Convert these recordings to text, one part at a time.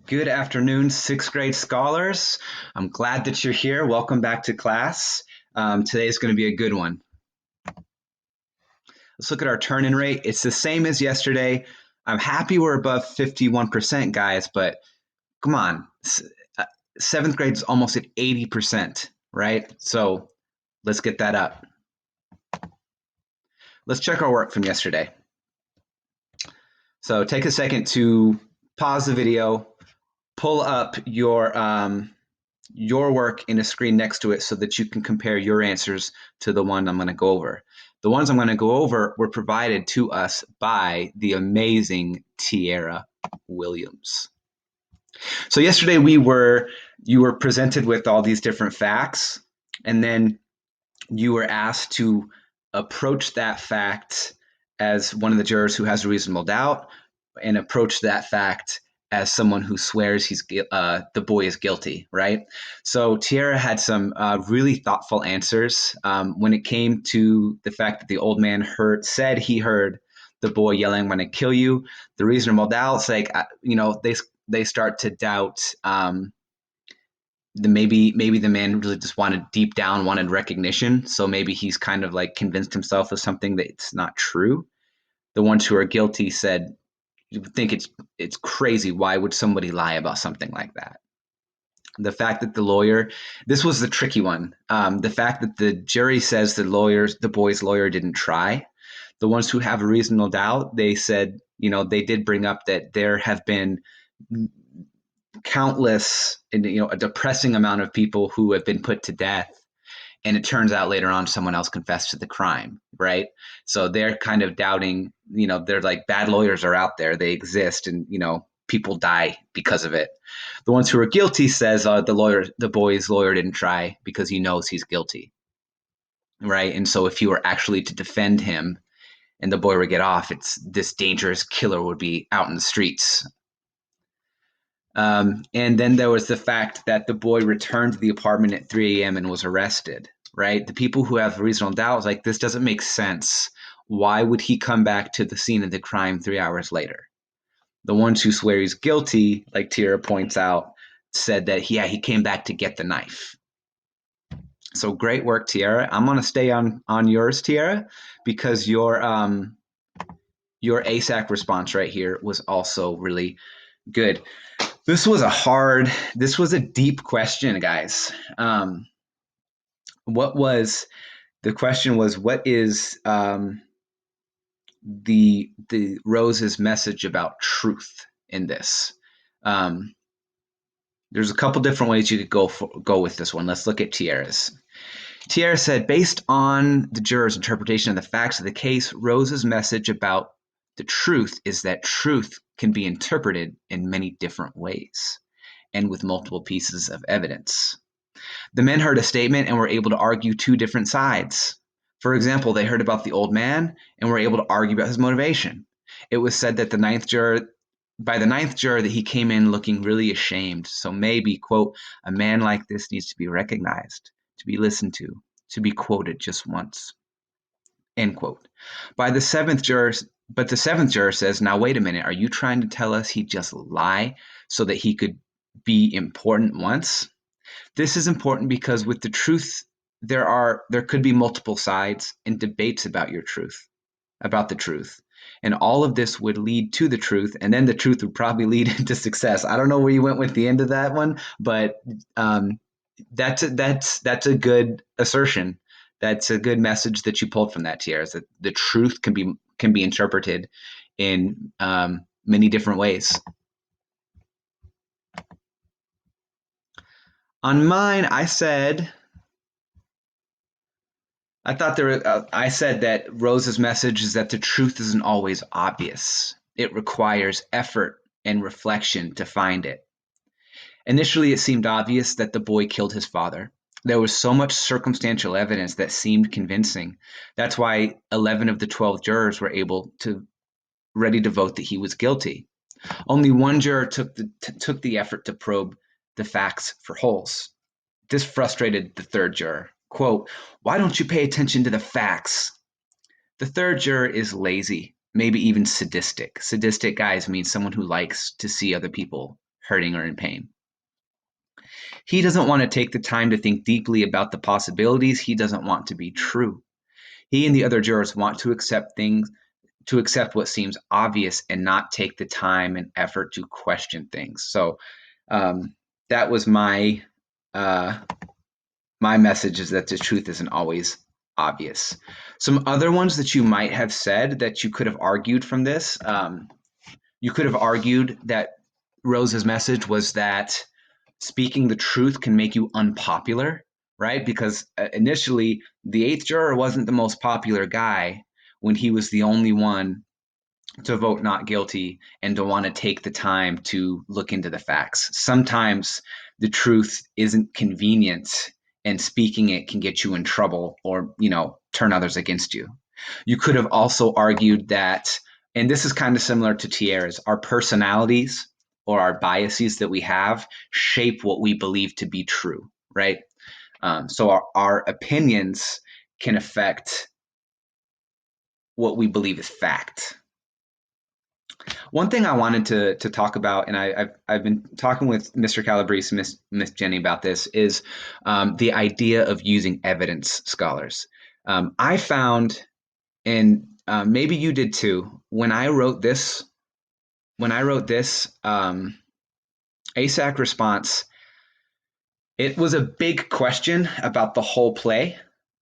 Good afternoon, sixth grade scholars. I'm glad that you're here. Welcome back to class. Today is going to be a good one. Let's look at our turn-in rate. It's the same as yesterday. I'm happy we're above 51%, guys, but come on. Seventh grade is almost at 80%, right? So let's get that up. Let's check our work from yesterday. So take a second to pause the video, pull up your work in a screen next to it so that you can compare your answers to the one I'm going to go over. The ones I'm going to go over were provided to us by the amazing Tiara Williams. So yesterday you were presented with all these different facts, and then you were asked to approach that fact as one of the jurors who has a reasonable doubt, and approach that fact as someone who swears the boy is guilty, right? So Tiara had some really thoughtful answers when it came to the fact that the old man said he heard the boy yelling, "I'm going to kill you." The reasonable doubts, like they start to doubt maybe the man really just deep down wanted recognition. So maybe he's kind of like convinced himself of something that's not true. The ones who are guilty said, you would think it's crazy. Why would somebody lie about something like that? The fact that this was the tricky one. The fact that the jury says the boy's lawyer didn't try. The ones who have a reasonable doubt, they said, they did bring up that there have been countless, a depressing amount of people who have been put to death, and it turns out later on someone else confessed to the crime, right? So they're kind of doubting, they're like, bad lawyers are out there, they exist, and people die because of it. The ones who are guilty says the boy's lawyer didn't try because he knows he's guilty, right? And so if you were actually to defend him and the boy would get off, it's this dangerous killer would be out in the streets. And then there was the fact that the boy returned to the apartment at 3 a.m. and was arrested, right? The people who have reasonable doubts, like, this doesn't make sense. Why would he come back to the scene of the crime 3 hours later? The ones who swear he's guilty, like Tiara points out, said that, yeah, he came back to get the knife. So great work, Tiara. I'm going to stay on yours, Tiara, because your ASAC response right here was also really good. This was a deep question, guys. The question was, what is the Rose's message about truth in this? There's a couple different ways you could go with this one. Let's look at Tiara's. Tiara said, based on the juror's interpretation of the facts of the case, Rose's message about the truth is that truth can be interpreted in many different ways and with multiple pieces of evidence. The men heard a statement and were able to argue two different sides. For example, they heard about the old man and were able to argue about his motivation. It was said that by the ninth juror that he came in looking really ashamed. So maybe, quote, a man like this needs to be recognized, to be listened to be quoted just once, end quote. But the seventh juror says, now wait a minute, are you trying to tell us he just lied so that he could be important once? This is important because with the truth, there could be multiple sides and debates about the truth. And all of this would lead to the truth, and then the truth would probably lead into success. I don't know where you went with the end of that one, but that's a good assertion. That's a good message that you pulled from that, Tiara, is that the truth can be interpreted in many different ways. On mine, I said that Rose's message is that the truth isn't always obvious. It requires effort and reflection to find it. Initially, it seemed obvious that the boy killed his father. There was so much circumstantial evidence that seemed convincing. That's why 11 of the 12 jurors were ready to vote that he was guilty. Only one juror took the effort to probe the facts for holes. This frustrated the third juror. Quote, why don't you pay attention to the facts? The third juror is lazy, maybe even sadistic. Sadistic, guys, means someone who likes to see other people hurting or in pain. He doesn't want to take the time to think deeply about the possibilities. He doesn't want to be true. He and the other jurors want to accept what seems obvious and not take the time and effort to question things. So that was my message, is that the truth isn't always obvious. Some other ones that you might have said that you could have argued from this, you could have argued that Rose's message was that speaking the truth can make you unpopular, right? Because initially the eighth juror wasn't the most popular guy when he was the only one to vote not guilty and to want to take the time to look into the facts. Sometimes the truth isn't convenient, and speaking it can get you in trouble or, turn others against you. You could have also argued that, and this is kind of similar to Thierry's, our personalities or our biases that we have shape what we believe to be true, right? So our opinions can affect what we believe is fact. One thing I wanted to talk about, and I've been talking with Mr. Calabrese, Miss Jenny about this, is the idea of using evidence scholars. I found, and maybe you did too, when I wrote this ASAC response, it was a big question about the whole play,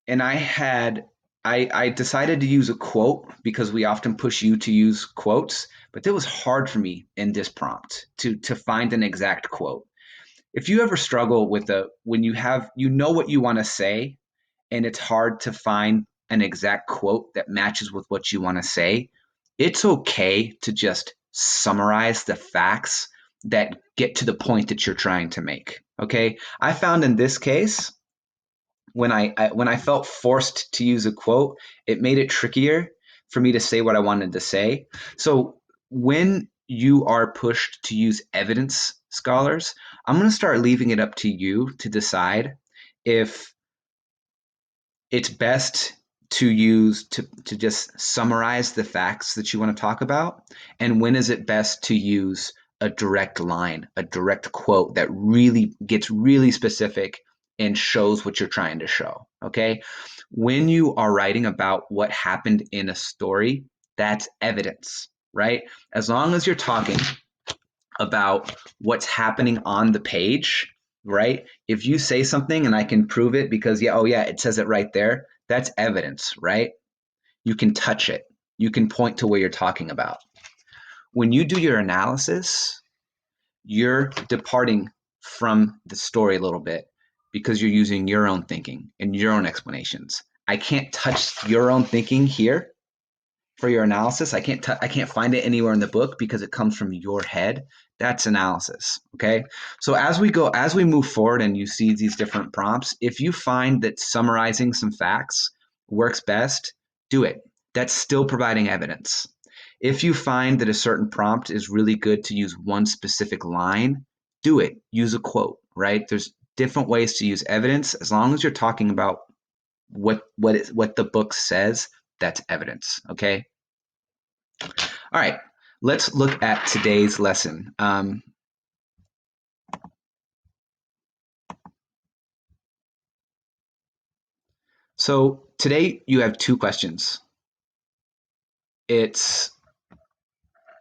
and I decided to use a quote because we often push you to use quotes, but it was hard for me in this prompt to find an exact quote. If you ever struggle with when you know what you want to say and it's hard to find an exact quote that matches with what you want to say, it's okay to just summarize the facts that get to the point that you're trying to make. Okay? I found in this case, when I felt forced to use a quote, it made it trickier for me to say what I wanted to say. So when you are pushed to use evidence scholars, I'm going to start leaving it up to you to decide if it's best to just summarize the facts that you want to talk about, and when is it best to use a direct line, a direct quote that really gets really specific and shows what you're trying to show. Okay, when you are writing about what happened in a story, that's evidence, right? As long as you're talking about what's happening on the page, right? If you say something and I can prove it because, it says it right there, that's evidence, right? You can touch it. You can point to where you're talking about. When you do your analysis, you're departing from the story a little bit because you're using your own thinking and your own explanations. I can't touch your own thinking here for your analysis. I can't find it anywhere in the book because it comes from your head. That's analysis. Okay. So as we move forward and you see these different prompts, if you find that summarizing some facts works best, do it. That's still providing evidence. If you find that a certain prompt is really good to use one specific line, do it. Use a quote, right? There's different ways to use evidence. As long as you're talking about what the book says, that's evidence. Okay. All right. Let's look at today's lesson. So today you have two questions.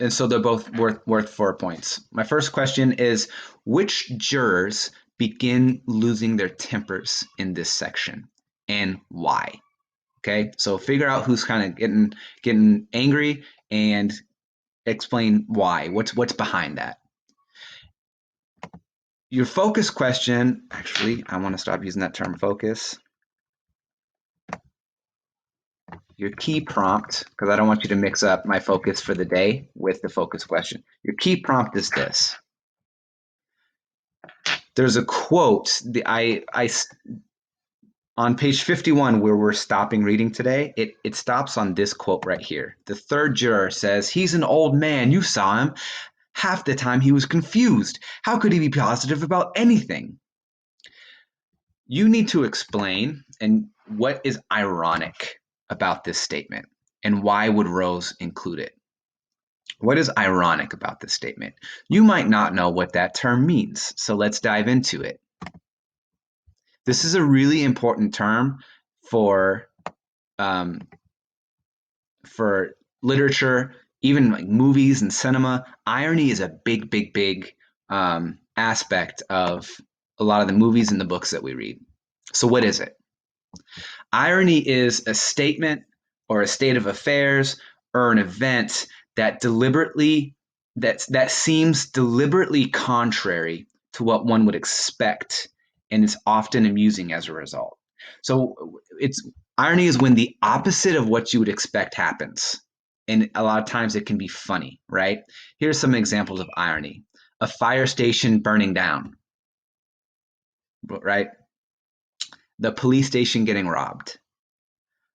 And so they're both worth 4 points. My first question is, which jurors begin losing their tempers in this section and why? Okay, so figure out who's kind of getting angry and explain why. What's behind that? Your focus question, actually, I want to stop using that term focus. Your key prompt, because I don't want you to mix up my focus for the day with the focus question. Your key prompt is this. There's a quote, on page 51 where we're stopping reading today, it stops on this quote right here. The third juror says, "He's an old man, you saw him. Half the time he was confused. How could he be positive about anything?" You need to explain and what is ironic about this statement and why would Rose include it. What is ironic about this statement? You might not know what that term means, so let's dive into it. This is a really important term for um, for literature, even like movies and cinema. Irony is a big, big, big aspect of a lot of the movies and the books that we read. So, what is it? Irony is a statement or a state of affairs or an event that seems deliberately contrary to what one would expect and is often amusing as a result. So it's irony is when the opposite of what you would expect happens. And a lot of times it can be funny, right? Here's some examples of irony. A fire station burning down, right? The police station getting robbed,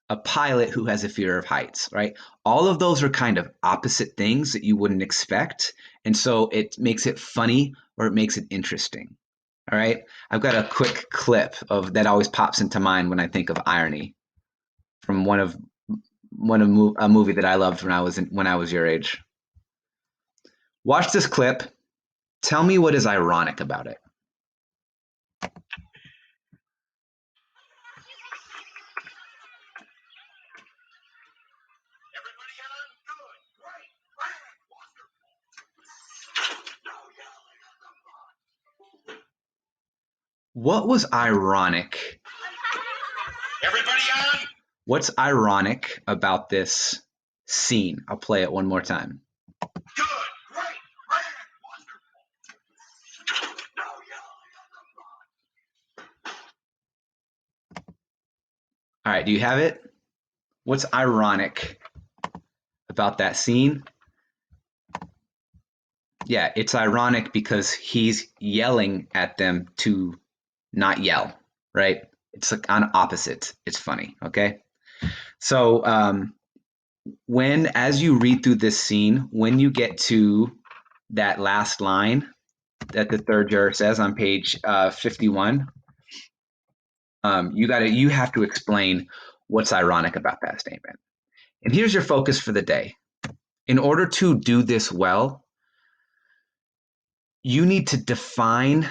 a pilot who has a fear of heights, right? All of those are kind of opposite things that you wouldn't expect. And so it makes it funny or it makes it interesting. All right. I've got a quick clip of that always pops into mind when I think of irony from a movie that I loved when I was your age. Watch this clip. Tell me what is ironic about it. What was ironic? Everybody on? What's ironic about this scene? I'll play it one more time. Good, great, grand, wonderful. No yelling. All right, do you have it? What's ironic about that scene? Yeah, it's ironic because he's yelling at them to not yell, right? It's like on opposites. It's funny, okay? So as you read through this scene, when you get to that last line that the third juror says on page 51, you have to explain what's ironic about that statement. And here's your focus for the day. In order to do this well, you need to define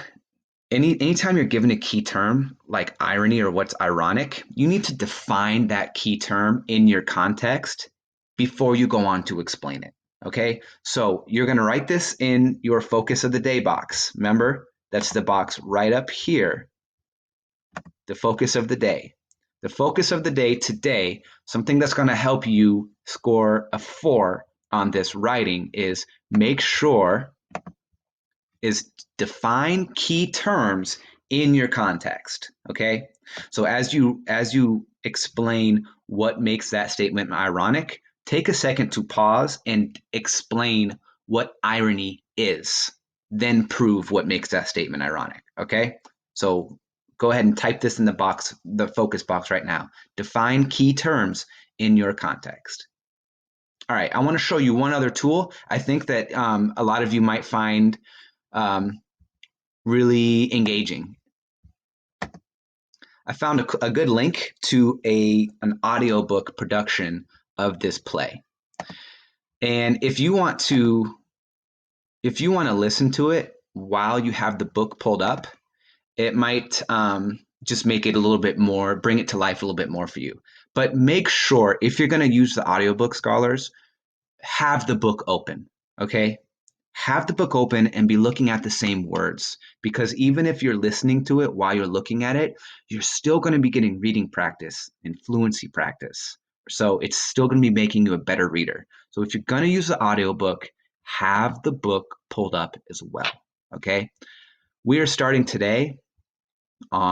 anytime you're given a key term like irony or what's ironic, you need to define that key term in your context before you go on to explain it. Okay, so you're going to write this in your focus of the day box. Remember, that's the box right up here, the focus of the day. The focus of the day today, something that's going to help you score a 4 on this writing is make sure is define key terms in your context. Okay, so as you explain what makes that statement ironic, take a second to pause and explain what irony is, then prove what makes that statement ironic. Okay, so go ahead and type this in the focus box right now. Define key terms in your context. All right, I want to show you one other tool I think that a lot of you might find really engaging. I found a good link to an audiobook production of this play. And if you want to listen to it while you have the book pulled up, it might just make it a little bit more, bring it to life a little bit more for you. But make sure if you're going to use the audiobook, scholars, have the book open, okay? Have the book open and be looking at the same words, because even if you're listening to it while you're looking at it, you're still going to be getting reading practice and fluency practice. So it's still going to be making you a better reader. So if you're going to use the audiobook, have the book pulled up as well, okay? We are starting today on